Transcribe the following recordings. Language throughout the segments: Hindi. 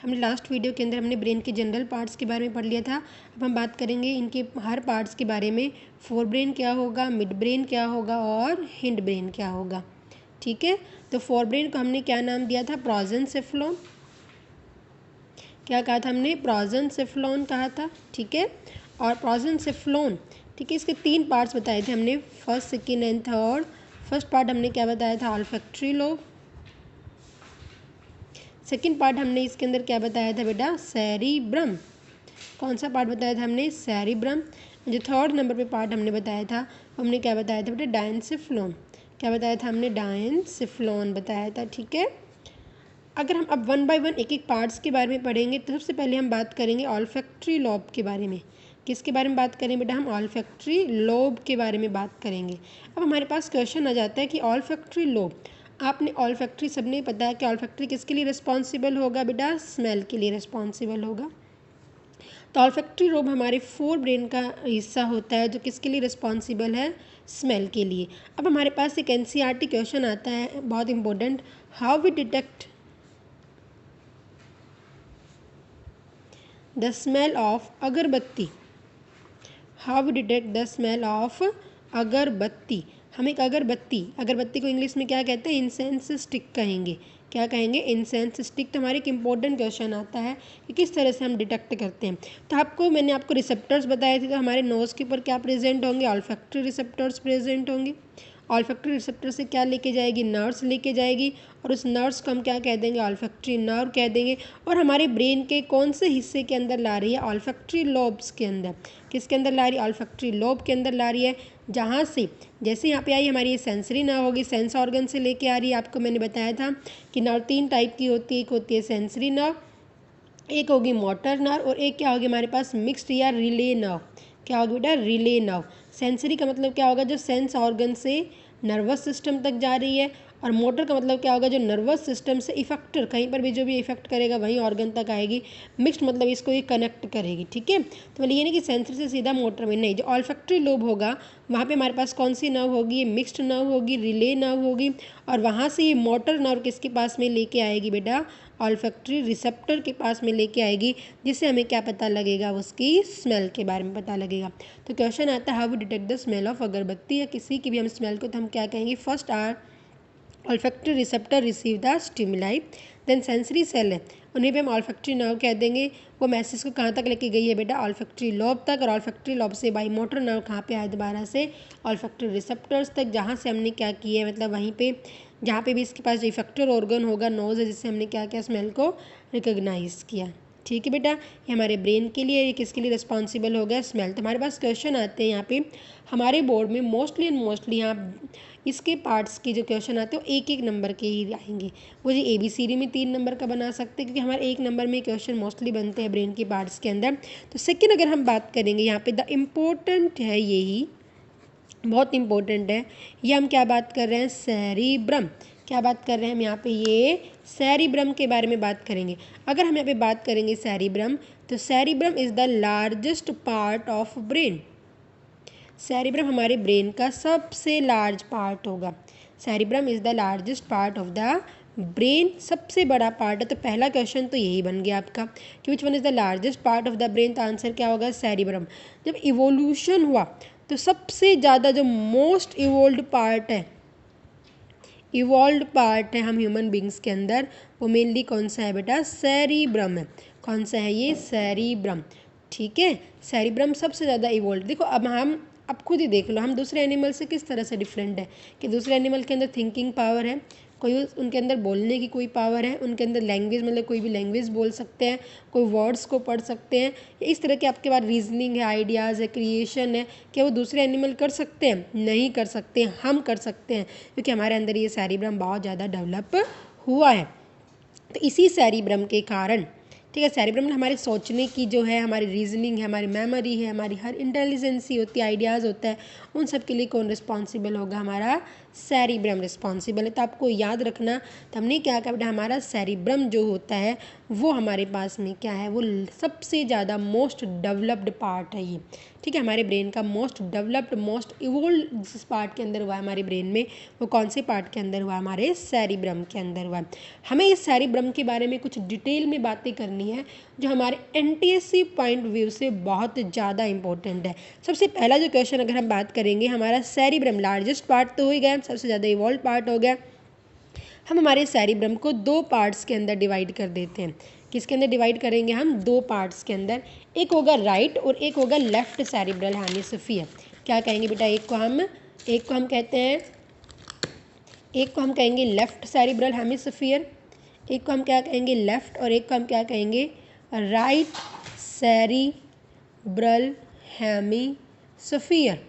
हमने लास्ट वीडियो के अंदर हमने ब्रेन के जनरल पार्ट्स के बारे में पढ़ लिया था। अब हम बात करेंगे इनके हर पार्ट्स के बारे में, फोर ब्रेन क्या होगा, मिड ब्रेन क्या होगा और हिंड ब्रेन क्या होगा। ठीक है, तो फोर ब्रेन को हमने क्या नाम दिया था, प्रोजेनसेफेलॉन। क्या कहा था हमने, प्रोजेनसेफेलॉन कहा था। ठीक है, और प्रोजेनसेफेलॉन, ठीक है, इसके 3 पार्ट्स बताए थे हमने, first, second and third. First part हमने क्या बताया था, ऑल्फैक्टरी लोब। सेकेंड पार्ट हमने इसके अंदर क्या बताया था बेटा, सेरिब्रम। कौन सा पार्ट बताया था हमने, सेरिब्रम। जो थर्ड नंबर पे पार्ट हमने बताया था हमने क्या बताया था बेटा, डायंसिफ्लोन। क्या बताया था हमने, डायंसिफ्लोन बताया था। ठीक है, अगर हम अब 1 बाय 1 एक एक पार्ट्स के बारे में पढ़ेंगे तो सबसे पहले हम बात करेंगे ऑल्फैक्टरी लोब के बारे में। किसके बारे में बात करें बेटा, हम ऑल्फैक्टरी लोब के बारे में बात करेंगे। अब हमारे पास क्वेश्चन आ जाता है कि ऑल्फैक्टरी लोब, आपने ऑल्फैक्टरी, सबने पता है कि ऑल्फैक्टरी किसके लिए रिस्पॉन्सिबल होगा बेटा, स्मेल के लिए रिस्पॉन्सिबल होगा। तो ऑल्फैक्टरी लोब हमारे फोर ब्रेन का हिस्सा होता है जो किसके लिए रिस्पॉन्सिबल है, स्मेल के लिए। अब हमारे पास एक एनसीईआरटी क्वेश्चन आता है बहुत important, how we detect the smell of agarbatti. How we detect the smell of agarbatti. हम एक अगरबत्ती को इंग्लिश में क्या कहते हैं, इंसेंस स्टिक कहेंगे। क्या कहेंगे, इंसेंस स्टिक। तो हमारे एक इंपॉर्टेंट क्वेश्चन आता है कि किस तरह से हम डिटेक्ट करते हैं। तो मैंने आपको रिसेप्टर्स बताए थे, तो हमारे नोज़ के ऊपर क्या प्रेजेंट होंगे, ऑल्फैक्टरी रिसेप्टर्स प्रेजेंट होंगे। ऑल्फैक्टरी रिसेप्टर से क्या लेके जाएगी, नर्व्स लेके जाएगी, और उस नर्व्स को हम क्या कह देंगे, ऑल्फैक्टरी नर्व कह देंगे। और हमारे ब्रेन के कौन से हिस्से के अंदर ला रही है, ऑल्फैक्टरी लोब्स के अंदर। किसके अंदर ला रही है, ऑल्फैक्टरी लोब के अंदर ला रही है, जहाँ से जैसे यहाँ पे आई हमारी ये सेंसरी नर्व होगी, सेंस ऑर्गन से लेके आ रही है। आपको मैंने बताया था कि नर्व 3 टाइप की होती है, एक होती है सेंसरी नर्व, एक होगी मोटर नर्व, और एक क्या होगी हमारे पास, मिक्स्ड या रिले नर्व। क्या होगी बेटा, रिले नर्व। सेंसरी का मतलब क्या होगा, जो सेंस ऑर्गन से नर्वस सिस्टम तक जा रही है, और मोटर का मतलब क्या होगा, जो नर्वस सिस्टम से इफेक्टर, कहीं पर भी जो भी इफेक्ट करेगा वहीं ऑर्गन तक आएगी। मिक्स्ड मतलब इसको ये कनेक्ट करेगी। ठीक है, तो मतलब ये नहीं कि सेंसरी से सीधा मोटर में, नहीं, जो ऑल्फैक्टरी लोब होगा वहाँ पे हमारे पास कौन सी नर्व होगी, ये मिक्स्ड नर्व होगी, रिले नर्व होगी, और वहाँ से ये मोटर नर्व किसके पास में लेके आएगी बेटा, ऑल्फैक्टरी रिसेप्टर के पास में लेके आएगी, जिससे हमें क्या पता लगेगा, उसकी स्मेल के बारे में पता लगेगा। तो क्वेश्चन आता है, how we detect the smell of agarbatti, या किसी की भी हम स्मेल को, तो हम क्या कहेंगे, first our olfactory receptor receive the stimuli, then sensory cell है, उन्हें भी हम ऑल्फैक्टरी नर्व कह देंगे। वो मैसेज को कहाँ तक लेके गई है बेटा, ऑल्फैक्टरी लोब तक, और ऑल्फैक्टरी लोब से बाई मोटर नर्व कहाँ पे आया दोबारा से, ऑल्फैक्टरी रिसेप्टर्स तक, जहाँ से हमने क्या किया है, मतलब वहीं पे जहाँ पे भी इसके पास जो इफेक्टर ऑर्गन होगा, नोज है, जिससे हमने क्या किया, स्मेल को रिकोगनाइज किया। ठीक है बेटा, ये हमारे ब्रेन के लिए, ये किसके लिए रिस्पॉन्सिबल हो गया, स्मेल। तो हमारे पास क्वेश्चन आते हैं यहाँ पे हमारे बोर्ड में मोस्टली एंड मोस्टली, यहाँ इसके पार्ट्स के जो क्वेश्चन आते हैं वो एक एक नंबर के ही आएंगे। वो जो ABCD में 3 नंबर का बना सकते हैं, क्योंकि हमारे 1 नंबर में क्वेश्चन मोस्टली बनते हैं ब्रेन के पार्ट्स के अंदर। तो सेकेंड अगर हम बात करेंगे यहाँ पे, द इम्पोर्टेंट है, यही बहुत इंपॉर्टेंट है, ये हम क्या बात कर रहे हैं, सेरिब्रम। क्या बात कर रहे हैं हम यहाँ पे, ये सेरिब्रम के बारे में बात करेंगे। अगर हम यहाँ पे बात करेंगे सेरिब्रम, तो cerebrum is the largest part of brain. Cerebrum हमारे ब्रेन का सबसे लार्ज पार्ट होगा। Cerebrum is the largest part of the brain, सबसे बड़ा पार्ट है। तो पहला क्वेश्चन तो यही बन गया आपका कि which one is the largest part of the brain, तो आंसर क्या होगा, सेरिब्रम। जब इवोल्यूशन हुआ तो सबसे ज़्यादा जो मोस्ट इवॉल्व्ड पार्ट है हम ह्यूमन बींग्स के अंदर, वो मेनली कौन सा है बेटा, सेरिब्रम है। कौन सा है ये, सेरिब्रम। ठीक है, सेरिब्रम सबसे ज़्यादा इवॉल्व। देखो अब खुद ही देख लो, हम दूसरे एनिमल से किस तरह से डिफरेंट है, कि दूसरे एनिमल के अंदर थिंकिंग पावर है, उनके अंदर बोलने की कोई पावर है, उनके अंदर लैंग्वेज, मतलब कोई भी लैंग्वेज बोल सकते हैं, कोई वर्ड्स को पढ़ सकते हैं, इस तरह के आपके पास रीजनिंग है, आइडियाज़ है, क्रिएशन है। क्या वो दूसरे एनिमल कर सकते हैं, नहीं कर सकते हैं, हम कर सकते हैं, क्योंकि हमारे अंदर ये सेरिब्रम बहुत ज़्यादा डेवलप हुआ है। तो इसी सेरिब्रम के कारण, ठीक है, सेरिब्रम हमारे सोचने की जो है, हमारी रीजनिंग है, हमारी मेमोरी है, हमारी हर इंटेलिजेंसी होती है, आइडियाज़ होता है, उन सब के लिए कौन रिस्पॉन्सिबल होगा, हमारा सेरिब्रम रिस्पॉन्सिबल है। तो आपको याद रखना, तो हमने क्या कहा बेटा, हमारा सेरिब्रम जो होता है वो हमारे पास में क्या है, वो सबसे ज़्यादा मोस्ट डेवलप्ड पार्ट है ये, ठीक है। हमारे ब्रेन का मोस्ट डेवलप्ड मोस्ट इवोल्व जिस पार्ट के अंदर हुआ है हमारे ब्रेन में, वो कौन से पार्ट के अंदर हुआ, हमारे सेरिब्रम के अंदर हुआ है। हमें इस सेरिब्रम के बारे में कुछ डिटेल में बातें करनी है जो हमारे एनटीएससी पॉइंट व्यू से बहुत ज़्यादा इंपॉर्टेंट है। सबसे पहला जो क्वेश्चन अगर हम बात करेंगे, हमारा सेरिब्रम लार्जेस्ट पार्ट तो हो ही गया, सबसे ज़्यादा इवॉल्व पार्ट हो गया। हम हमारे सेरिब्रम को दो पार्ट्स के अंदर डिवाइड कर देते हैं। किसके अंदर डिवाइड करेंगे हम, दो पार्ट्स के अंदर, एक होगा राइट और एक होगा लेफ्ट सेरिब्रल हेमिस्फीयर। क्या कहेंगे बेटा, एक को हम कहते हैं, एक को हम कहेंगे लेफ्ट सेरिब्रल हेमिस्फीयर, एक को हम क्या कहेंगे लेफ्ट, और एक को हम क्या कहेंगे राइट सेरिब्रल हेमिस्फीयर।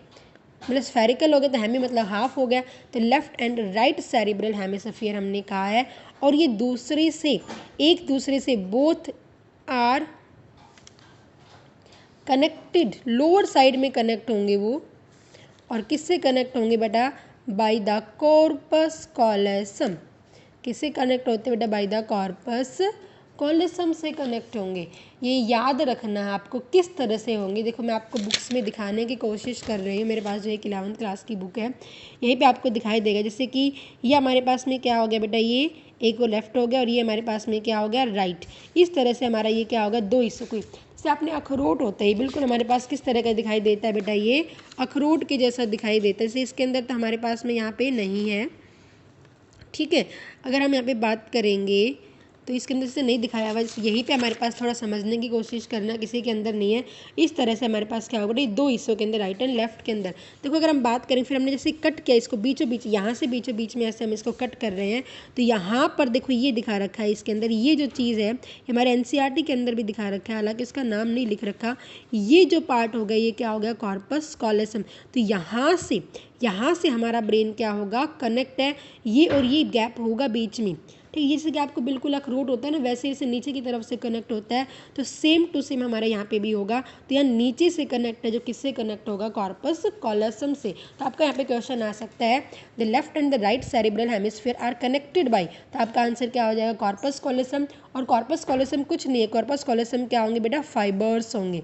मतलब स्फेरिकल हो गया तो हेमी मतलब हाफ हो गया, तो left and right cerebral hemisphere हमने कहा है। और ये एक दूसरे से both are connected, lower side में कनेक्ट होंगे वो, और किससे कनेक्ट होंगे बेटा, बाय द कॉर्पस कॉलोसम। किससे कनेक्ट होते हैं बेटा, बाय द कॉर्पस कॉलोसम से कनेक्ट होंगे। ये याद रखना है आपको किस तरह से होंगे। देखो मैं आपको बुक्स में दिखाने की कोशिश कर रही हूँ, मेरे पास जो एक 11th क्लास की बुक है, यहीं पे आपको दिखाई देगा। जैसे कि ये हमारे पास में क्या हो गया बेटा, ये एक वो लेफ्ट हो गया और ये हमारे पास में क्या हो गया, राइट। इस तरह से हमारा ये क्या होगा, दो हिस्सों को, जैसे आपने अखरोट होता है बिल्कुल हमारे पास किस तरह का दिखाई देता है बेटा, ये अखरोट के जैसा दिखाई देता है। जैसे इसके अंदर तो हमारे पास में यहाँ पे नहीं है, ठीक है। अगर हम यहाँ पे बात करेंगे तो इसके अंदर से नहीं दिखाया हुआ, यहीं पे हमारे पास थोड़ा समझने की कोशिश करना, किसी के अंदर नहीं है। इस तरह से हमारे पास क्या होगा, ये दो हिस्सों के अंदर, राइट एंड लेफ्ट के अंदर। देखो अगर हम बात करें, फिर हमने जैसे कट किया इसको बीचों बीच, यहाँ से बीचों बीच में ऐसे हम इसको कट कर रहे हैं, तो यहाँ पर देखो ये दिखा रखा है इसके अंदर, ये जो चीज़ है हमारे एनसीईआरटी के अंदर भी दिखा रखा है, हालांकि इसका नाम नहीं लिख रखा। ये जो पार्ट हो गया, ये क्या हो गया, कॉर्पस कॉलोसम। तो यहाँ से हमारा ब्रेन क्या होगा, कनेक्ट है, ये और ये गैप होगा बीच में, ठीक। जैसे कि आपको बिल्कुल अखरोट होता है ना, वैसे इसे नीचे की तरफ से कनेक्ट होता है, तो सेम टू सेम हमारे यहाँ पे भी होगा। तो यहाँ नीचे से कनेक्ट है, जो किससे कनेक्ट होगा, कॉर्पस कॉलोसम से। तो आपका यहाँ पे क्वेश्चन आ सकता है, the left and the right cerebral hemisphere are connected by, तो आपका आंसर क्या हो जाएगा, कॉर्पस कॉलोसम। और कॉर्पस कॉलोसम कुछ नहीं है, कॉर्पस कॉलोसम क्या होंगे बेटा, फाइबर्स होंगे।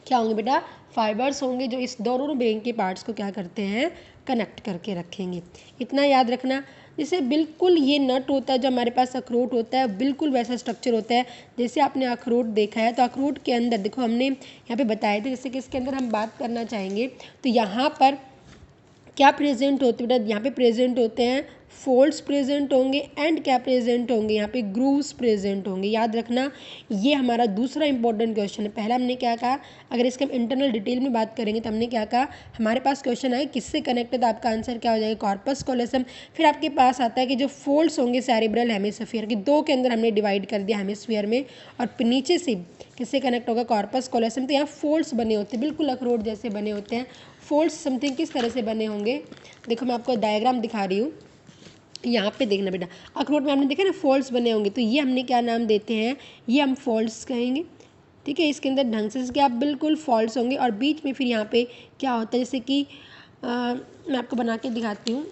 क्या होंगे बेटा, फाइबर्स होंगे, जो इस दोनों ब्रेन के पार्ट्स को क्या करते हैं, कनेक्ट करके रखेंगे। इतना याद रखना। जैसे बिल्कुल ये नट होता है जो हमारे पास अखरोट होता है, बिल्कुल वैसा स्ट्रक्चर होता है। जैसे आपने अखरोट देखा है, तो अखरोट के अंदर देखो हमने यहाँ पे बताए थे, जैसे कि इसके अंदर हम बात करना चाहेंगे तो यहाँ पर क्या प्रेजेंट होते हैं बेटा, यहाँ पे प्रेजेंट होते हैं फोल्ड्स प्रेजेंट होंगे, एंड क्या प्रेजेंट होंगे, यहाँ पे ग्रूव्स प्रेजेंट होंगे। याद रखना, ये हमारा दूसरा इंपॉर्टेंट क्वेश्चन है। पहला हमने क्या कहा, अगर इसके हम इंटरनल डिटेल में बात करेंगे तो हमने क्या कहा, हमारे पास क्वेश्चन आए किससे कनेक्टेड, तो आपका आंसर क्या हो जाएगा, कॉर्पस कॉलोसम। फिर आपके पास आता है कि जो फोल्ड्स होंगे सेरिब्रल हेमिस्फीयर के, दो के अंदर हमने डिवाइड कर दिया हेमिस्फीयर में, और नीचे से किससे कनेक्ट होगा, कॉर्पस कॉलोसम। तो यहाँ फोल्ड्स बने होते हैं, बिल्कुल अखरोट जैसे बने होते हैं। फोल्ड्स समथिंग किस तरह से बने होंगे, देखो मैं आपको डायग्राम दिखा रही हूँ, यहाँ पे देखना बेटा, अखरोट में हमने देखा ना फोल्ड्स बने होंगे, तो ये हमने क्या नाम देते हैं, ये हम फोल्ड्स कहेंगे, ठीक है। इसके अंदर ढंग से क्या बिल्कुल फोल्ड्स होंगे, और बीच में फिर यहाँ पे क्या होता है, जैसे कि मैं आपको बना के दिखाती हूँ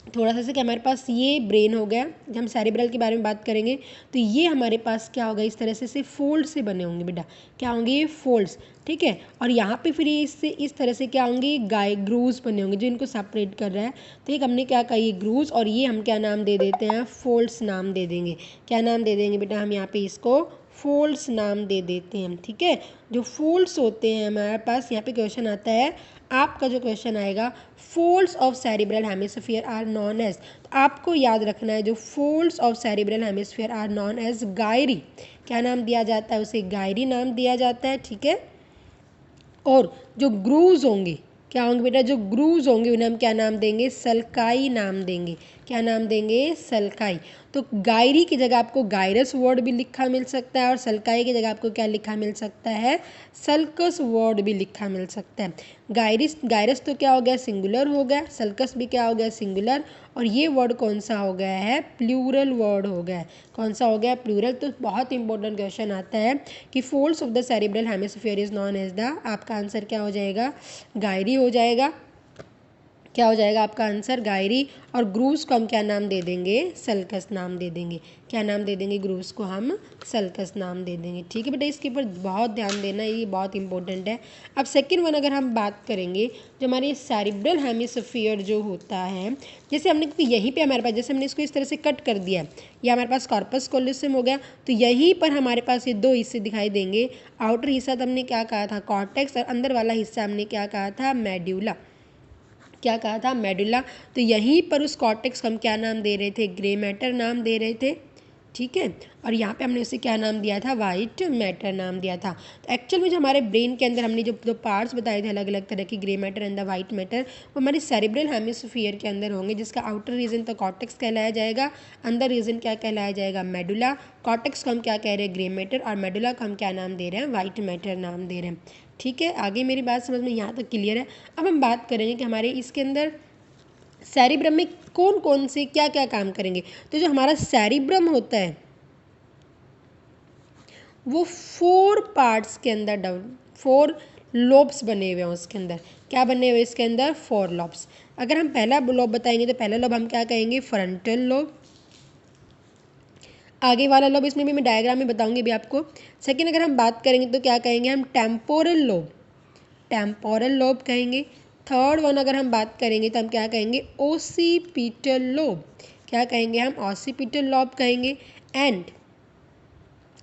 थोड़ा सा, से कि हमारे पास ये ब्रेन हो गया। जब हम सेरिब्रल के बारे में बात करेंगे तो ये हमारे पास क्या होगा, इस तरह से फोल्ड से बने होंगे बेटा, क्या होंगे, ये फोल्ड्स, ठीक है। और यहाँ पे फिर इससे इस तरह से क्या होंगे, ग्रूव्स बने होंगे जो इनको सेपरेट कर रहा है। तो एक हमने क्या कहा, ये ग्रूव्स, और ये हम क्या नाम दे देते हैं, फोल्ड्स नाम दे देंगे। क्या नाम दे देंगे बेटा, हम यहाँ पे इसको फोल्ड्स नाम दे देते हैं, ठीक है। जो फोल्ड्स होते हैं हमारे पास, यहाँ पे क्वेश्चन आता है, आपका जो क्वेश्चन आएगा, folds of cerebral hemisphere are known as, तो आपको याद रखना है, जो folds of cerebral hemisphere are known as gyri, क्या नाम दिया जाता है, उसे गायरी नाम दिया जाता है, ठीक है। और जो ग्रूव्स होंगे, क्या होंगे बेटा, जो ग्रूव्स होंगे उन्हें हम क्या नाम देंगे, सल्काई नाम देंगे। क्या नाम देंगे, सल्काई। तो गायरी की जगह आपको गायरस वर्ड भी लिखा मिल सकता है, और सल्काई की जगह आपको क्या लिखा मिल सकता है, सल्कस वर्ड भी लिखा मिल सकता है। गायरस तो क्या हो गया, सिंगुलर हो गया, सल्कस भी क्या हो गया, सिंगुलर, और ये वर्ड कौन सा हो गया है, प्लूरल वर्ड हो गया है। कौन सा हो गया, प्लूरल। तो बहुत इंपॉर्टेंट क्वेश्चन आता है कि folds of the cerebral hemisphere is known as the, आपका आंसर क्या हो जाएगा, गायरी हो जाएगा। क्या हो जाएगा आपका आंसर? गायरी। और ग्रूव्स को हम क्या नाम दे देंगे? सल्कस नाम दे देंगे। क्या नाम दे देंगे? ग्रूव्स को हम सल्कस नाम दे देंगे। ठीक है बेटा, इसके ऊपर बहुत ध्यान देना, ये बहुत इंपॉर्टेंट है। अब सेकंड वन अगर हम बात करेंगे, जो हमारे सेरिब्रल हेमिस्फीयर जो होता है, जैसे हमने यहीं पे हमारे पास, जैसे हमने इसको इस तरह से कट कर दिया, ये हमारे पास कॉर्पस कॉलोसम हो गया, तो यहीं पर हमारे पास ये दो हिस्से दिखाई देंगे। आउटर हिस्सा तो हमने क्या कहा था? कॉर्टेक्स। और अंदर वाला हिस्सा हमने क्या कहा था? मेडुला। क्या कहा था? मेडुला। तो यहीं पर उस कॉर्टेक्स को हम क्या नाम दे रहे थे? ग्रे मैटर नाम दे रहे थे। ठीक है, और यहाँ पे हमने उसे क्या नाम दिया था? वाइट मैटर नाम दिया था। तो एक्चुअल में जो हमारे ब्रेन के अंदर हमने जो दो पार्ट्स बताए थे अलग अलग तरह की, grey matter and the white matter, वो हमारे सेरिब्रल हेमिस्फीयर के अंदर होंगे, जिसका आउटर रीजन तो कॉर्टेक्स कहलाया जाएगा, अंदर रीजन क्या कहलाया जाएगा? मेडुला। कॉर्टेक्स को हम क्या कह रहे हैं? Grey matter. और मेडुला को हम क्या नाम दे रहे हैं? वाइट मैटर नाम दे रहे हैं। ठीक है, आगे मेरी बात समझ में यहाँ तक क्लियर है। अब हम बात करेंगे कि हमारे इसके अंदर सेरिब्रम में कौन कौन से क्या क्या काम करेंगे। तो जो हमारा सेरिब्रम होता है वो 4 पार्ट्स के अंदर 4 लोब्स बने हुए हैं उसके अंदर। क्या बने हुए इसके अंदर? 4 लोब्स। अगर हम पहला लोब बताएंगे तो पहला लोब हम क्या कहेंगे? Frontal lobe. आगे वाला लोब इसमें भी मैं डायग्राम में बताऊंगी भी आपको। सेकंड अगर हम बात करेंगे तो क्या कहेंगे हम? Temporal lobe. टेम्पोरल लोब कहेंगे। थर्ड वन अगर हम बात करेंगे तो हम क्या कहेंगे? Occipital lobe. क्या कहेंगे हम? ऑसिपिटल लोब कहेंगे। एंड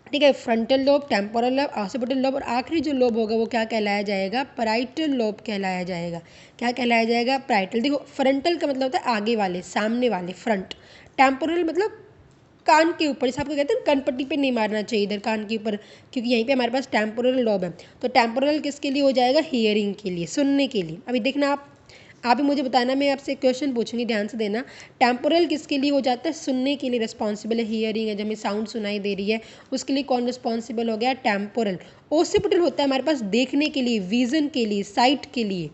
ठीक है, frontal lobe, temporal lobe, occipital lobe, और आखिरी जो लोब होगा वो क्या कहलाया जाएगा? पैराइटल लोब कहलाया जाएगा। क्या कहलाया जाएगा? पैराइटल। देखो, फ्रंटल का मतलब होता है आगे वाले, सामने वाले, फ्रंट। टेम्पोरल मतलब कान के ऊपर, जैसे आपको कहते हैं कानपट्टी पे नहीं मारना चाहिए इधर कान के ऊपर, क्योंकि यहीं पे हमारे पास टेम्पोरल लोब है। तो टेम्पोरल किसके लिए हो जाएगा? हियरिंग के लिए, सुनने के लिए। अभी देखना आप ही मुझे बताना, मैं आपसे क्वेश्चन पूछूंगी, ध्यान से देना। टेम्पोरल किसके लिए हो जाता है? सुनने के लिए रिस्पॉन्सिबल है। हियरिंग है, जब हमें साउंड सुनाई दे रही है उसके लिए कौन रिस्पॉन्सिबल हो गया? टेम्पोरल। ओसिपिटल होता है हमारे पास देखने के लिए, विजन के लिए, साइट के लिए।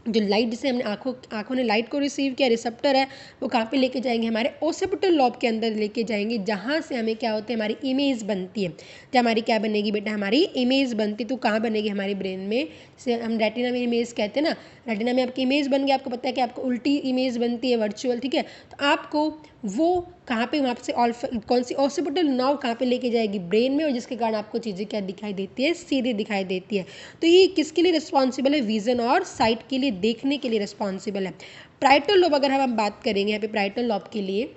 जो लाइट, जिसे हमने आँखों ने लाइट को रिसीव किया, रिसेप्टर है, वो कहाँ पे लेके जाएंगे? हमारे ओसिपिटल लॉब के अंदर लेके जाएंगे, जहाँ से हमें क्या होता है? हमारी इमेज बनती है। जब हमारी क्या बनेगी बेटा? हमारी इमेज बनती। तो कहाँ बनेगी? हमारे ब्रेन में। जैसे हम रेटिना में इमेज कहते हैं ना, रेटिना में आपकी इमेज बन गई। आपको पता है कि आपको उल्टी इमेज बनती है, वर्चुअल। ठीक है, तो आपको वो कहाँ पे, वहाँ से कौन सी ऑसिपिटल नर्व कहाँ पे लेके जाएगी? ब्रेन में, और जिसके कारण आपको चीज़ें क्या दिखाई देती है? सीधी दिखाई देती है। तो ये किसके लिए रिस्पॉन्सिबल है? विजन और साइट के लिए, देखने के लिए रिस्पॉन्सिबल है। प्राइटल लोब अगर हम बात करेंगे यहाँ पे प्राइटल लोब के लिए,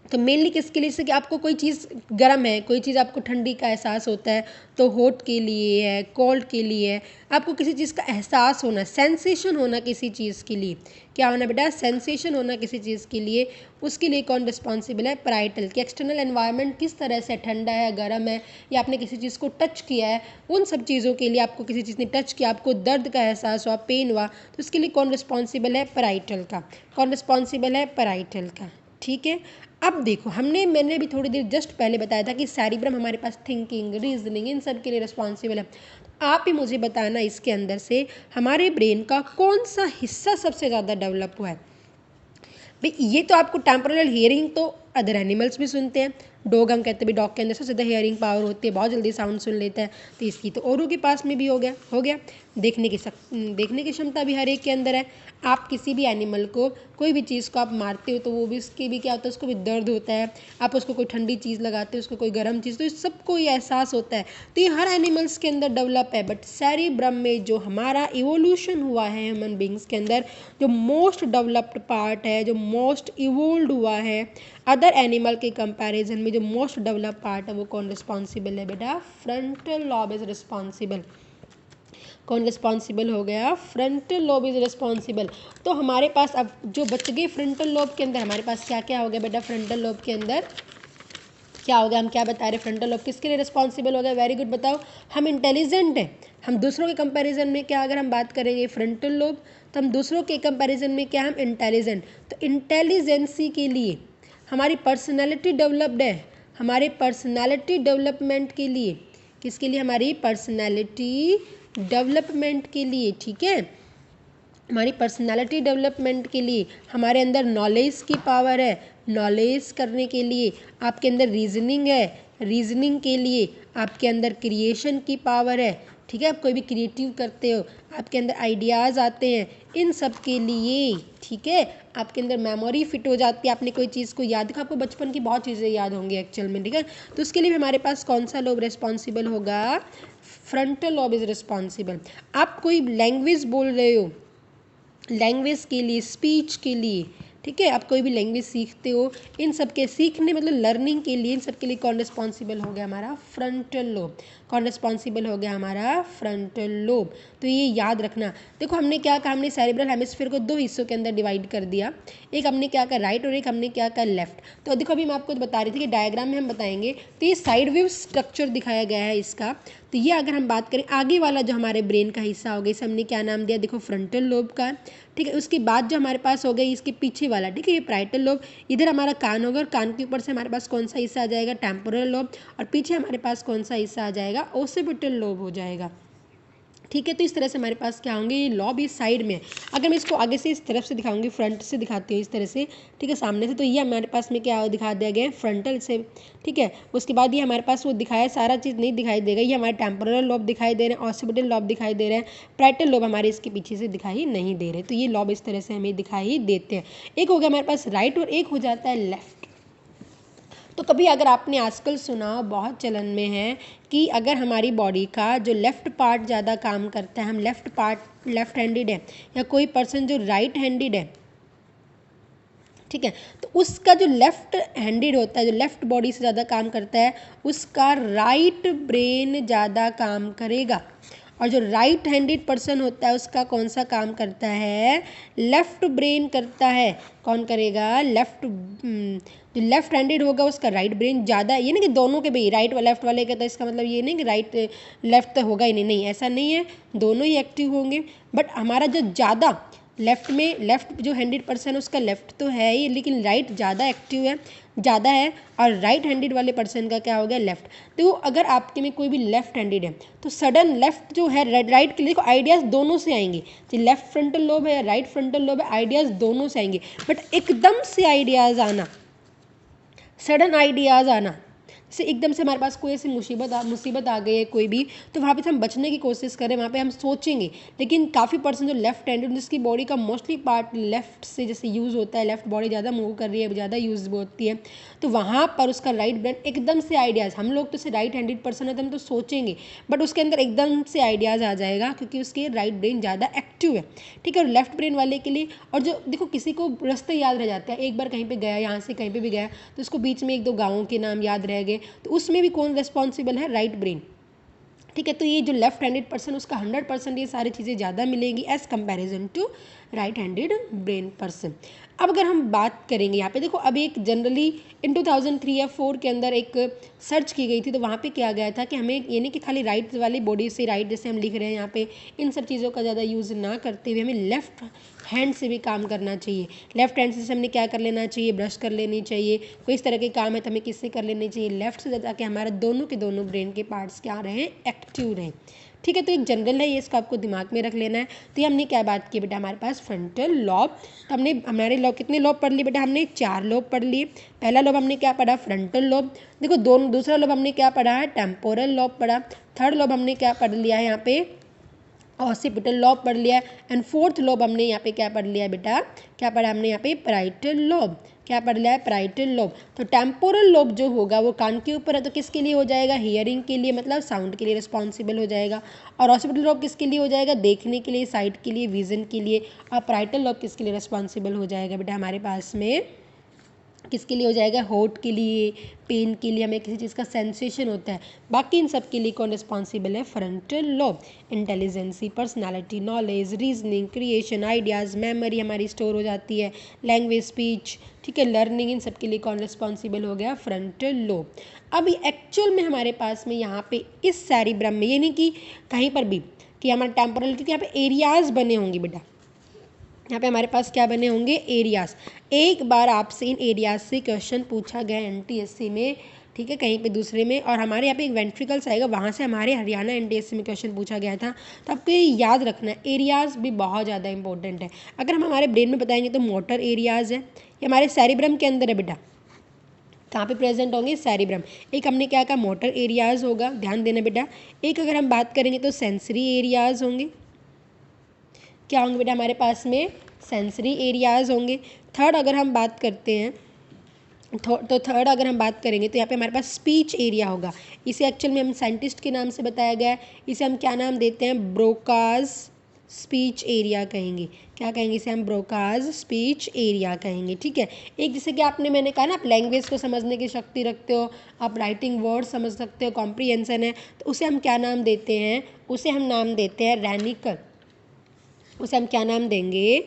तो मेनली किसके लिए? जैसे कि आपको कोई चीज़ गर्म है, कोई चीज़ आपको ठंडी का एहसास होता है, तो हॉट के लिए है, कोल्ड के लिए है। आपको किसी चीज़ का एहसास होना, सेंसेशन होना किसी चीज़ के लिए, क्या होना बेटा? सेंसेशन होना किसी चीज़ के लिए, उसके लिए कौन रिस्पॉन्सिबल है? पैराइटल। कि एक्सटर्नल एनवायरनमेंट किस तरह से, ठंडा है, गर्म है, या आपने किसी चीज़ को टच किया है, उन सब चीज़ों के लिए, आपको किसी चीज़ ने टच किया, आपको दर्द का एहसास हुआ, पेन हुआ, तो उसके लिए कौन रिस्पॉन्सिबल है? पैराइटल का। कौन रिस्पॉन्सिबल है? पैराइटल का। ठीक है, अब देखो, मैंने भी थोड़ी देर जस्ट पहले बताया था कि सेरिब्रम हमारे पास थिंकिंग, रीजनिंग, इन सब के लिए रिस्पॉन्सिबल है। आप ही मुझे बताना इसके अंदर से हमारे ब्रेन का कौन सा हिस्सा सबसे ज़्यादा डेवलप हुआ है। भाई ये तो आपको टेम्पोरल हियरिंग तो अदर एनिमल्स भी सुनते हैं। डॉग हम कहते हैं डॉग के अंदर सबसे ज़्यादा हियरिंग पावर होती है, बहुत जल्दी साउंड सुन लेता है। तो इसकी तो औरों के पास में भी हो गया। देखने की क्षमता भी हर एक के अंदर है। आप किसी भी एनिमल को, कोई भी चीज़ को आप मारते हो तो वो भी, उसके भी क्या होता है? उसको भी दर्द होता है। आप उसको कोई ठंडी चीज़ लगाते हो, उसको कोई गर्म चीज़, तो इस सबको ये एहसास होता है। तो ये हर एनिमल्स के अंदर डेवलप है। बट सेरिब्रम में जो हमारा इवोल्यूशन हुआ है ह्यूमन बींग्स के अंदर, जो मोस्ट डेवलप्ड पार्ट है, जो मोस्ट इवोल्व हुआ है अदर एनिमल के कंपैरिजन में, जो मोस्ट डेवलप पार्ट है, वो कौन रिस्पॉन्सिबल है बेटा? Frontal lobe is responsible. कौन रिस्पॉन्सिबल हो गया? Frontal lobe is responsible. तो हमारे पास अब जो बच गए फ्रंटल लोब के अंदर, हमारे पास क्या क्या हो गया बेटा? फ्रंटल लोब के अंदर क्या हो गया? हम क्या बता रहे? फ्रंटल लोब किसके लिए रिस्पॉन्सिबल हो गया? वेरी गुड, बताओ। हम इंटेलिजेंट हैं, हम दूसरों के कंपैरिजन में क्या, अगर हम बात करेंगे फ्रंटल लोब, तो हम दूसरों के कंपैरिजन में क्या, हम इंटेलिजेंट। तो इंटेलिजेंसी के लिए, हमारी पर्सनैलिटी डेवलप्ड है, हमारे पर्सनैलिटी डेवलपमेंट के लिए, किसके लिए? हमारी पर्सनैलिटी डेवलपमेंट के लिए। ठीक है, हमारी पर्सनालिटी डेवलपमेंट के लिए, हमारे अंदर नॉलेज की पावर है, नॉलेज करने के लिए, आपके अंदर रीजनिंग है, रीजनिंग के लिए, आपके अंदर क्रिएशन की पावर है, ठीक है, आप कोई भी क्रिएटिव करते हो, आपके अंदर आइडियाज़ आते हैं, इन सब के लिए, ठीक है, आपके अंदर मेमोरी फिट हो जाती है, आपने कोई चीज़ को याद रखा, आपको बचपन की बहुत चीज़ें याद होंगी एक्चुअल में, ठीक है। तो उसके लिए भी हमारे पास कौन सा लोब रिस्पॉन्सिबल होगा, फ्रंटल लोब इज रिस्पॉन्सिबल। आप कोई लैंग्वेज बोल रहे हो, लैंग्वेज के लिए, स्पीच के लिए, ठीक है, आप कोई भी लैंग्वेज सीखते हो, इन सब के सीखने मतलब लर्निंग के लिए, इन सब के लिए कौन रिस्पॉन्सिबल हो गया, हमारा फ्रंटल लोब। कौन रिस्पॉन्सिबल हो गया, हमारा फ्रंटल लोब। तो ये याद रखना। देखो हमने क्या कहा, हमने सेरेब्रल हेमिस्फीयर को दो हिस्सों के अंदर डिवाइड कर दिया, एक हमने क्या कहा राइट और एक हमने क्या कहा लेफ्ट। तो देखो अभी मैं आपको बता रही थी कि डायग्राम में हम बताएंगे, तो ये साइड वेव स्ट्रक्चर दिखाया गया है इसका। तो ये अगर हम बात करें आगे वाला जो हमारे ब्रेन का हिस्सा हो गया, इसे हमने क्या नाम दिया, देखो फ्रंटल लोब का, ठीक है। उसके बाद जो हमारे पास हो गई इसके पीछे वाला, ठीक है, ये पैराइटल लोब, इधर हमारा कान होगा और कान के ऊपर से हमारे पास कौन सा हिस्सा आ जाएगा, टेम्पोरल लोब, और पीछे हमारे पास कौन सा हिस्सा आ जाएगा, ओसिपिटल लोब हो जाएगा, ठीक है। तो इस तरह से हमारे पास क्या होंगे, ये लॉब इस साइड में है। अगर मैं इसको आगे से इस तरफ से दिखाऊंगी, फ्रंट से दिखाती हूँ इस तरह से, ठीक है, सामने से, तो ये हमारे पास में क्या दिखा दिया गया है, फ्रंटल से, ठीक है। उसके बाद ये हमारे पास वो दिखाया, सारा चीज़ नहीं दिखाई देगा, ये हमारे टेम्पोरल लॉब दिखाई दे रहे हैं, ऑसिपिटल लॉब दिखाई दे रहे हैं, पैराइटल लॉब हमारे इसके पीछे से दिखाई नहीं दे रहे। तो ये लॉब इस तरह से हमें दिखाई देते हैं। एक हो गया हमारे पास राइट और एक हो जाता है लेफ्ट। तो कभी अगर आपने आजकल सुना, बहुत चलन में है कि अगर हमारी बॉडी का जो लेफ़्ट पार्ट ज़्यादा काम करता है, हम लेफ़्ट हैंडेड है, या कोई पर्सन जो राइट हैंडेड है, ठीक है, तो उसका जो लेफ़्ट हैंडेड होता है, जो लेफ़्ट बॉडी से ज़्यादा काम करता है, उसका राइट ब्रेन ज़्यादा काम करेगा। और जो राइट हैंडेड पर्सन होता है उसका कौन सा काम करता है, लेफ़्ट ब्रेन करता है। कौन करेगा, जो लेफ़्ट हैंडेड होगा उसका राइट ब्रेन ज़्यादा, ये नहीं कि दोनों के भाई राइट व लेफ़्ट वाले का, तो इसका मतलब ये नहीं कि राइट लेफ़्ट तो होगा ही नहीं, नहीं ऐसा नहीं है, दोनों ही एक्टिव होंगे। बट हमारा जो ज़्यादा लेफ़्ट में, लेफ़्ट जो हैंडेड पर्सन है उसका लेफ़्ट तो है ही, लेकिन राइट ज़्यादा एक्टिव है, ज़्यादा है, और राइट हैंडेड वाले पर्सन का क्या हो गया, लेफ़्ट। तो अगर आपके में कोई भी लेफ़्ट हैंडेड है तो सडन लेफ़्ट जो है राइट के लिए देखो आइडियाज़ दोनों से आएंगे, जो लेफ़्ट फ्रंटल लोब है या राइट फ्रंटल लोब है, आइडियाज़ दोनों से आएंगे। बट एकदम से आइडियाज़ आना, सडन आइडियाज़ आना, जैसे एकदम से हमारे पास कोई ऐसी मुसीबत आ गई है कोई भी, तो वहाँ पे हम बचने की कोशिश करें, वहाँ पे हम सोचेंगे। लेकिन काफ़ी पर्सन जो लेफ्ट हैंडेड, जिसकी बॉडी का मोस्टली पार्ट लेफ्ट से जैसे यूज़ होता है, लेफ्ट बॉडी ज़्यादा मूव कर रही है, ज़्यादा यूज़ होती है, तो वहाँ पर उसका राइट ब्रेन एकदम से आइडियाज़, हम लोग तो से राइट हैंडेड पर्सन है तो हम तो सोचेंगे, बट उसके अंदर एकदम से आइडियाज़ आ जाएगा क्योंकि उसके राइट ब्रेन ज़्यादा एक्टिव है, ठीक है। और लेफ्ट ब्रेन वाले के लिए, और जो देखो किसी को रास्ते याद रह जाते हैं, एक बार कहीं पे गया, यहाँ से कहीं पे भी गया, तो उसको बीच में एक दो गाँवों के नाम याद रह गए, तो उसमें भी कौन रिस्पॉन्सिबल है, राइट ब्रेन, ठीक है। तो ये जो लेफ्ट हैंडेड पर्सन उसका 100% ये सारी चीज़ें ज़्यादा मिलेंगी as comparison to right handed brain person. अब अगर हम बात करेंगे यहाँ पे देखो, अब एक जनरली इन 2003 या 4 के अंदर एक सर्च की गई थी, तो वहाँ पे क्या गया था कि हमें ये नहीं कि खाली राइट वाली बॉडी से, राइट जैसे हम लिख रहे हैं यहाँ पे, इन सब चीज़ों का ज़्यादा यूज़ ना करते हुए हमें लेफ़्ट हैंड से भी काम करना चाहिए। लेफ्ट हैंड से हमने क्या कर लेना चाहिए, ब्रश कर लेनी चाहिए, कोई इस तरह के काम है तो हमें किससे कर लेनी चाहिए, लेफ्ट से, ताकि हमारा दोनों के दोनों ब्रेन के पार्ट्स क्या रहें, एक्टिव रहें, ठीक है। तो एक जनरल है ये, इसको आपको दिमाग में रख लेना है। तो ये हमने क्या बात की बेटा, हमारे पास फ्रंटल लॉब, तो हमने हमारे लॉब कितने लॉब पढ़ लिए बेटा, हमने 4 लॉब पढ़ लिए। पहला लॉब हमने क्या पढ़ा, फ्रंटल लॉब, देखो दूसरा लॉब हमने क्या पढ़ा है, टेम्पोरल लॉब पढ़ा। थर्ड लॉब हमने क्या पढ़ लिया है यहाँ पे, ऑसिपिटल लॉब पढ़ लिया। एंड फोर्थ लॉब हमने यहाँ पे क्या पढ़ लिया बेटा, क्या पढ़ा हमने यहाँ पे, पैराइटल लॉब, क्या पढ़ लिया है, पैराइटल लॉब। तो टेम्पोरल लॉब जो होगा वो कान के ऊपर है, तो किसके लिए हो जाएगा, हियरिंग के लिए, मतलब साउंड के लिए रिस्पॉन्सिबल हो जाएगा। और ऑसिपिटल लॉब किसके लिए हो जाएगा, देखने के लिए, साइट के लिए, विजन के लिए। और पैराइटल लॉब किसके लिए रिस्पॉन्सिबल हो जाएगा बेटा, हमारे पास में किसके लिए हो जाएगा, होठ के लिए, पेन के लिए, हमें किसी चीज़ का सेंसेशन होता है। बाकी इन सब के लिए कौन रिस्पॉन्सिबल है, frontal lobe. Intelligency, personality, knowledge, reasoning, creation, ideas, memory हमारी स्टोर हो जाती है, लैंग्वेज, स्पीच, ठीक है, लर्निंग, इन सब के लिए कौन रिस्पॉन्सिबल हो गया, फ्रंटल लॉब। अब एक्चुअल में हमारे पास में यहाँ पे इस सेरिब्रम में, ये नहीं कि कहीं पर भी कि हमारा टेम्पोरल, क्योंकि यहाँ पे एरियाज़ बने होंगे बेटा, यहाँ पे हमारे पास क्या बने होंगे, एरियाज़। एक बार आपसे इन एरियाज से क्वेश्चन पूछा गया NTSC में, ठीक है, कहीं पे दूसरे में, और हमारे यहाँ पे एक वेंट्रिकल्स आएगा, वहाँ से हमारे हरियाणा NTSC में क्वेश्चन पूछा गया था। तो आपको ये याद रखना है, एरियाज़ भी बहुत ज़्यादा इंपॉर्टेंट है। अगर हम हमारे ब्रेन में बताएंगे तो मोटर एरियाज़ है, ये हमारे सेरिब्रम के अंदर है बेटा, कहाँ पे प्रेजेंट होंगे, सेरिब्रम। एक हमने क्या कहा, मोटर एरियाज होगा, ध्यान देना बेटा। एक अगर हम बात करेंगे तो सेंसरी एरियाज होंगे। क्या होंगे बेटा हमारे पास में, सेंसरी एरियाज होंगे। थर्ड अगर हम बात करते हैं तो थर्ड अगर हम बात करेंगे तो यहाँ पे हमारे पास स्पीच एरिया होगा। इसे एक्चुअल में हम साइंटिस्ट के नाम से बताया गया है। इसे हम क्या नाम देते हैं, ब्रोकाज स्पीच एरिया कहेंगे। क्या कहेंगे इसे हम, ब्रोकाज स्पीच एरिया कहेंगे। ठीक है, एक जैसे कि मैंने कहा ना, आप लैंग्वेज को समझने की शक्ति रखते हो, आप राइटिंग वर्ड समझ सकते हो, कॉम्प्रीहेंशन है, तो उसे हम क्या नाम देते हैं, उसे हम नाम देते हैं रैनिकल। उसे हम क्या नाम देंगे,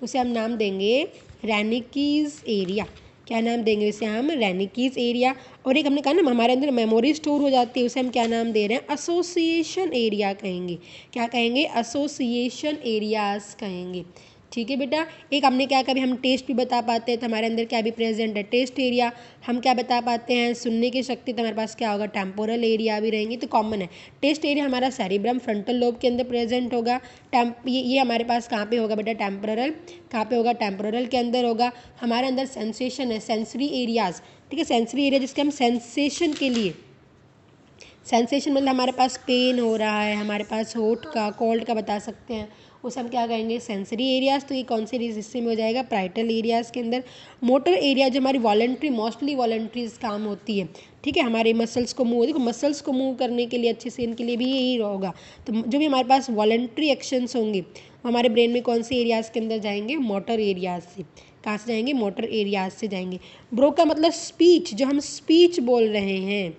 उसे हम नाम देंगे रैनिकीज एरिया। क्या नाम देंगे इसे हम, रैनिकीज एरिया। और एक हमने कहा ना हमारे अंदर मेमोरी स्टोर हो जाती है, उसे हम क्या नाम दे रहे हैं, एसोसिएशन एरिया कहेंगे। क्या कहेंगे, एसोसिएशन एरियाज कहेंगे। ठीक है बेटा। एक हमने क्या, कभी हम टेस्ट भी बता पाते हैं तो हमारे अंदर क्या भी प्रेजेंट है, टेस्ट एरिया। हम क्या बता पाते हैं, सुनने की शक्ति, तो हमारे पास क्या होगा, टेम्पोरल एरिया भी रहेंगी, तो कॉमन है। टेस्ट एरिया हमारा सेरिब्रम फ्रंटल लोब के अंदर प्रेजेंट होगा। ये हमारे पास कहाँ पे होगा बेटा, टेम्पोरल। कहाँ पे होगा, टेम्पोरल के अंदर होगा। हमारे अंदर सेंसेशन है, सेंसरी एरियाज। ठीक है, सेंसरी एरिया जिसके हम सेंसेशन के लिए, सेंसेशन मतलब हमारे पास पेन हो रहा है, हमारे पास होठ का, कोल्ड का बता सकते हैं, उसे हम क्या कहेंगे, सेंसरी एरियाज। तो ये कौन से हिस्से में हो जाएगा, प्राइटल एरियाज के अंदर। मोटर एरिया जो हमारी वॉलंट्री, मोस्टली वॉलंट्रीज काम होती है। ठीक है, हमारे मसल्स को मूव, देखो मसल्स को मूव करने के लिए अच्छे से, इनके लिए भी यही होगा। तो जो भी हमारे पास वॉलंट्री एक्शंस होंगे हमारे ब्रेन में कौन से एरियाज के अंदर जाएंगे, मोटर एरियाज से। कहाँ से जाएंगे, मोटर एरियाज से जाएंगे। ब्रो का मतलब स्पीच, जो हम स्पीच बोल रहे हैं,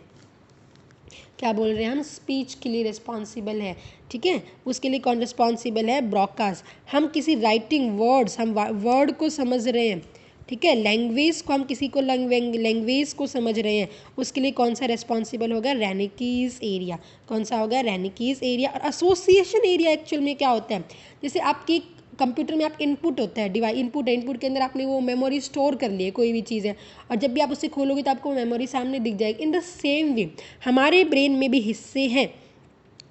क्या बोल रहे हैं हम, स्पीच के लिए रिस्पॉन्सिबल है। ठीक है, उसके लिए कौन रिस्पॉन्सिबल है, ब्रोकास। हम किसी राइटिंग वर्ड्स, हम वर्ड को समझ रहे हैं। ठीक है, लैंग्वेज को, हम किसी को लैंग्वेज को समझ रहे हैं, उसके लिए कौन सा रिस्पॉन्सिबल होगा, रैनिकीज एरिया। कौन सा होगा, रैनिकीज एरिया। और एसोसिएशन एरिया एक्चुअल में क्या होता है, जैसे आपकी कंप्यूटर में आप इनपुट होता है, डिवाइस इनपुट है, इनपुट के अंदर आपने वो मेमोरी स्टोर कर ली है, कोई भी चीज़ है, और जब भी आप उसे खोलोगे तो आपको मेमोरी सामने दिख जाएगी। इन द सेम वे हमारे ब्रेन में भी हिस्से हैं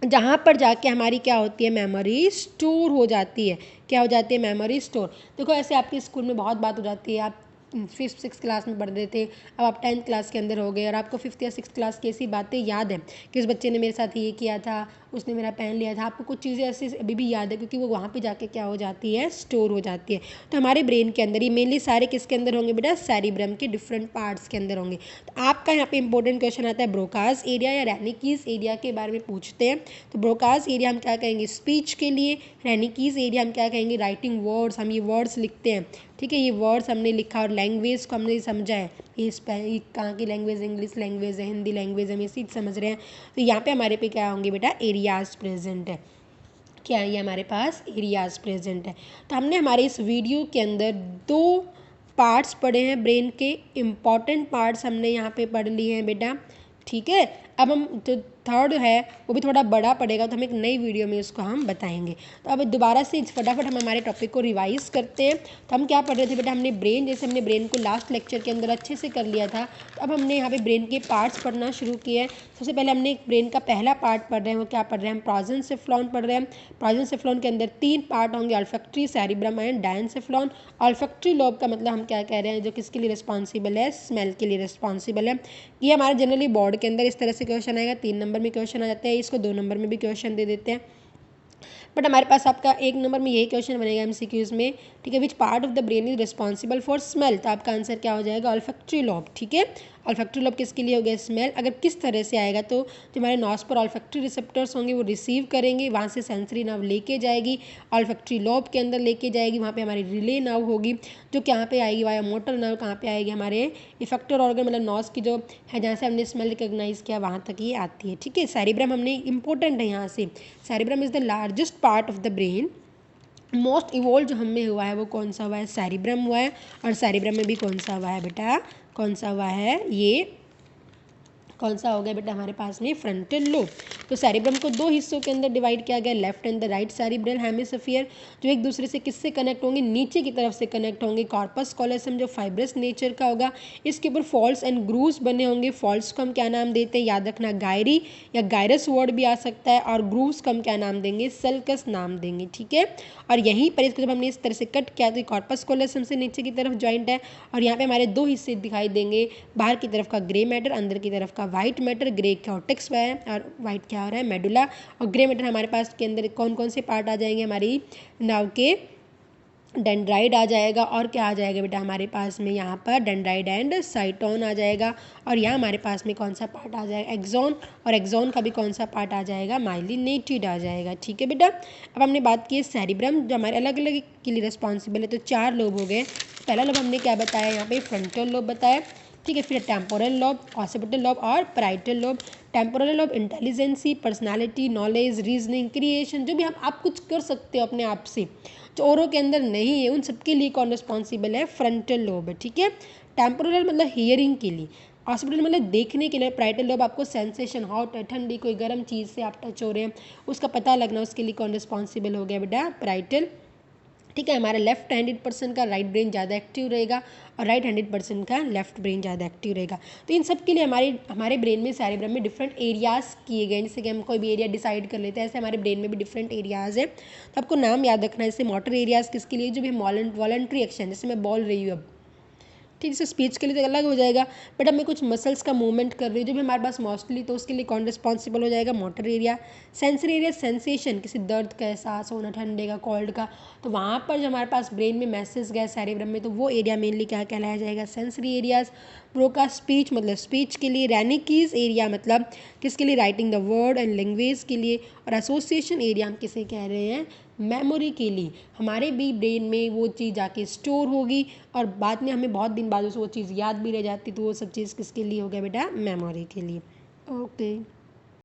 जहाँ पर जाके हमारी क्या होती है, मेमोरी स्टोर हो जाती है। क्या हो जाती है, मेमोरी स्टोर। देखो ऐसे आपके स्कूल में बहुत बात हो जाती है, आप 5th-6th क्लास में पढ़ रहे थे, अब आप 10th क्लास के अंदर हो गए और आपको 5th या 6th क्लास की ऐसी बातें याद है कि उस बच्चे ने मेरे साथ ये किया था, उसने मेरा पेन लिया था। आपको कुछ चीज़ें ऐसे अभी भी याद है क्योंकि वो वहाँ पे जाके क्या हो जाती है, स्टोर हो जाती है। तो हमारे ब्रेन के अंदर ये मेनली सारे किसके अंदर होंगे बेटा, सेरिब्रम के डिफरेंट पार्ट्स के अंदर होंगे। तो आपका यहाँ पे इंपॉर्टेंट क्वेश्चन आता है, ब्रोकास एरिया या रैनिकीज एरिया के बारे में पूछते हैं। तो ब्रोकास एरिया हम क्या कहेंगे, स्पीच के लिए। रैनिकीज एरिया हम क्या कहेंगे, राइटिंग वर्ड्स, हम ये वर्ड्स लिखते हैं। ठीक है, ये वर्ड्स हमने लिखा और लैंग्वेज को हमने समझा है, ये कहाँ की लैंग्वेज, इंग्लिश लैंग्वेज है, हिंदी लैंग्वेज है, हम ये चीज़ समझ रहे हैं। तो यहाँ पे हमारे पे क्या होंगे बेटा, एरियाज प्रेजेंट है। क्या है, ये हमारे पास एरियाज प्रेजेंट है। तो हमने हमारे इस वीडियो के अंदर 2 पार्ट्स पढ़े हैं, ब्रेन के इम्पॉर्टेंट पार्ट्स हमने यहाँ पे पढ़ लिए हैं बेटा। ठीक है, अब हम जो थर्ड है वो भी थोड़ा बड़ा पड़ेगा, तो हम एक नई वीडियो में उसको हम बताएंगे। तो अब दोबारा से फटाफट हम हमारे टॉपिक को रिवाइज करते हैं। तो हम क्या पढ़ रहे थे बेटा, हमने ब्रेन, जैसे हमने ब्रेन को लास्ट लेक्चर के अंदर अच्छे से कर लिया था, तो अब हमने यहाँ पे ब्रेन के पार्ट्स पढ़ना शुरू किए हैं। सबसे पहले हमने ब्रेन का पहला पार्ट पढ़ रहे हैं, वो क्या पढ़ रहे हैं हम, प्रोजेंसेफ्लॉन पढ़ रहे हैं। प्रोजेंसेफ्लॉन के अंदर 3 पार्ट होंगे, olfactory, cerebrum and diencephalon. Olfactory lobe का मतलब हम क्या कह रहे हैं, जो किसके लिए रिस्पॉन्सिबल है, स्मेल के लिए रिस्पॉन्सिबल है। ये हमारे जनरली बोर्ड के अंदर इस तरह से क्वेश्चन आएगा, 3 नंबर में क्वेश्चन आ जाता है, इसको 2 नंबर में भी क्वेश्चन दे देते हैं, बट हमारे पास आपका 1 नंबर में यही क्वेश्चन बनेगा MCQs में। ठीक है, which part of the brain is responsible for smell, तो आपका आंसर क्या हो जाएगा, ऑल्फैक्टरी लोब। ठीक है, ऑल्फैक्टरी लोब किसके लिए हो गया, स्मेल। अगर किस तरह से आएगा तो जो हमारे नॉस पर ऑल्फैक्टरी रिसेप्टर्स होंगे वो रिसीव करेंगे, वहाँ से सेंसरी नर्व लेके जाएगी, ऑल्फैक्टरी लोब के अंदर लेके जाएगी, वहाँ पे हमारी रिले नर्व होगी जो कहाँ पे आएगी, वाया मोटर नर्व कहाँ पे आएगी, हमारे इफेक्टर ऑर्गन मतलब नॉस की जो है जहाँ से हमने स्मेल रिकॉग्नाइज किया वहाँ तक ये आती है। ठीक है, सेरिब्रम हमने इंपॉर्टेंट है यहाँ से, cerebrum is the largest part of the brain. Most evolve जो हमें हुआ है वो कौन सा हुआ है, सेरिब्रम हुआ है। और सेरिब्रम में भी कौन सा हुआ है बेटा, कौन सा हुआ है, ये कौन सा हो गया बेटा हमारे पास में फ्रंटल लोब। तो सेरिब्रम को दो हिस्सों के अंदर डिवाइड किया गया, left and the right cerebral hemisphere, जो एक दूसरे से किससे कनेक्ट होंगे, नीचे की तरफ से कनेक्ट होंगे। कॉर्पस कॉलोसम जो फाइब्रस नेचर का होगा, इसके ऊपर फॉल्स एंड ग्रूव्स बने होंगे। फॉल्स को हम क्या नाम देते हैं, याद रखना गायरी या गायरस वर्ड भी आ सकता है, और ग्रूव्स को हम क्या नाम देंगे, सल्कस नाम देंगे, ठीक है। और यहीं पर इसको जब हमने इस तरह से कट किया तो कॉर्पस कॉलोसम से नीचे की तरफ ज्वाइंट है, और यहाँ पे हमारे दो हिस्से दिखाई देंगे, बाहर की तरफ का ग्रे मैटर, अंदर की तरफ का वाइट मैटर। ग्रे कॉर्टेक्स है और वाइट क्या हो रहा है, मेडुला। और ग्रे मैटर हमारे पास के अंदर कौन कौन से पार्ट आ जाएंगे, हमारी नाव के डेंड्राइड आ जाएगा, और क्या आ जाएगा बेटा हमारे पास में यहाँ पर डेंड्राइड एंड साइटोन आ जाएगा। और यहाँ हमारे पास में कौन सा पार्ट आ जाएगा, एक्सॉन, और एक्सॉन का भी कौन सा पार्ट आ जाएगा, माइलिनेटेड आ जाएगा, ठीक है बेटा। अब हमने बात की है सेरिब्रम, जो हमारे अलग अलग के लिए रिस्पॉन्सिबल है। तो 4 लोब हो गए। पहला लोब हमने क्या बताया यहाँ पे, फ्रंटल लोब बताया, ठीक है। फिर टेम्पोरल लोब, ऑसिपिटल लोब और parietal lobe. Temporal lobe intelligency, personality, knowledge, reasoning, creation, जो भी आप कुछ कर सकते हो अपने आप से, जो औरों के अंदर नहीं है, उन सबके लिए कौन रिस्पॉन्सिबल है, फ्रंटल लोब है, ठीक है। टेम्पोरल मतलब हियरिंग के लिए, ऑसिपिटल मतलब देखने के लिए, पैराइटल लोब आपको सेंसेशन, हॉट है, ठंडी, कोई गर्म चीज़ से आप टच हो रहे हैं उसका पता लगना, उसके लिए कौन रिस्पॉन्सिबल हो गया बेटा, पैराइटल, ठीक है। हमारा लेफ्ट हैंडेड पर्सन का राइट ब्रेन ज़्यादा एक्टिव रहेगा, और राइट हैंडेड पर्सन का लेफ्ट ब्रेन ज़्यादा एक्टिव रहेगा। तो इन सब के लिए हमारे ब्रेन में, सेरिब्रम में डिफरेंट एरियाज़ किए गए हैं। जैसे कि हम कोई भी एरिया डिसाइड कर लेते हैं, ऐसे हमारे ब्रेन में भी डिफरेंट एरियाज़ हैं। तो आपको नाम याद रखना है। जैसे मोटर एरियाज़ किसके लिए, जो भी वॉलंटरी एक्शन, जैसे मैं बोल रही हूँ अब, ठीक है। स्पीच के लिए तो अलग हो जाएगा, बट अब मैं कुछ मसल्स का मूवमेंट कर रही हूँ जो भी हमारे पास मोस्टली, तो उसके लिए कौन रिस्पॉन्सिबल हो जाएगा, motor area. Sensory area, sensation, किसी दर्द का एहसास होना, ठंडे का, कोल्ड का, तो वहाँ पर जो हमारे पास ब्रेन में मैसेज गया सेरिब्रम में, तो वो एरिया मेनली क्या कहलाया जाएगा, सेंसरी एरियाज। ब्रोका स्पीच मतलब स्पीच के लिए। रैनिकीज एरिया मतलब किसके लिए, writing the word and language के लिए। और एसोसिएशन एरिया हम किसे कह रहे हैं, मेमोरी के लिए। हमारे भी ब्रेन में वो चीज़ जाके स्टोर होगी, और बाद में हमें बहुत दिन बाद उसे वो चीज़ याद भी रह जाती, तो वो सब चीज़ किसके लिए हो गया बेटा, मेमोरी के लिए। ओके।